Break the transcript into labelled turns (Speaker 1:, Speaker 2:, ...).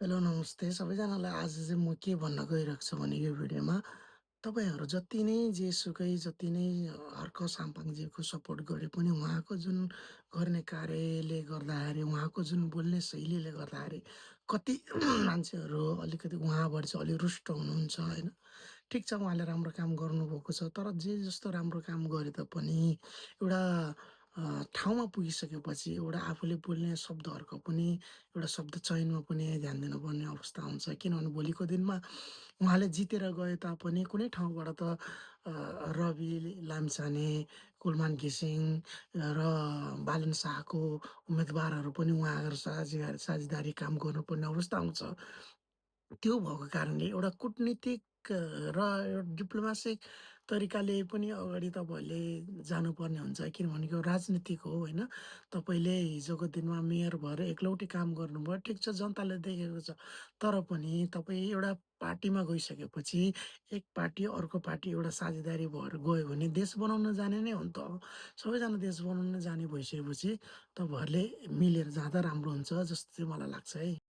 Speaker 1: Hello नमस्ते सबैजनालाई। आज चाहिँ म के भन्न गइरहेको छु भने यो भिडियोमा तपाईँहरू जति नै जेसुकै जति नै हर्क साम्पाङज्यूको सपोर्ट गरे पनि उहाँको जुन गर्ने कार्यले गर्दाखेरि उहाँको जुन बोल्ने शैलीले गर्दाखेरि कति मान्छेहरू अलिकति उहाँबाट चाहिँ अलि रुष्ट हुनुहुन्छ होइन। ठिक छ, उहाँले राम्रो काम गर्नुभएको छ, तर जे जस्तो राम्रो काम गरे तापनि एउटा ठाउँमा पुगिसकेपछि एउटा आफूले बोल्ने शब्दहरूको पनि एउटा शब्द चयनमा पनि ध्यान दिनुपर्ने अवस्था हुन्छ। किनभने भोलिको दिनमा उहाँले जितेर गए तापनि कुनै ठाउँबाट त रवि लामिछाने, कुलमान घिसिङ र बालन शाहको उम्मेदवारहरू पनि उहाँहरू साझेदारी काम गर्नुपर्ने अवस्था आउँछ। त्यो भएको कारणले एउटा कूटनीतिक र एउटा डिप्लोमेसिक तरिकाले पनि अगाडि तपाईँहरूले जानुपर्ने हुन्छ। किनभने यो राजनीतिक हो होइन। तपाईँले हिजोको दिनमा मेयर भएर एक्लौटी काम गर्नुभयो, ठिक छ, जनताले देखेको छ। तर पनि तपाईँ एउटा पार्टीमा गइसकेपछि एक पार्टी अर्को पार्टी एउटा साझेदारी भएर गयो भने देश बनाउन जाने नै हो नि त। सबैजना देश बनाउन जाने भइसकेपछि तपाईँहरूले मिलेर जाँदा राम्रो हुन्छ जस्तो चाहिँ मलाई लाग्छ है।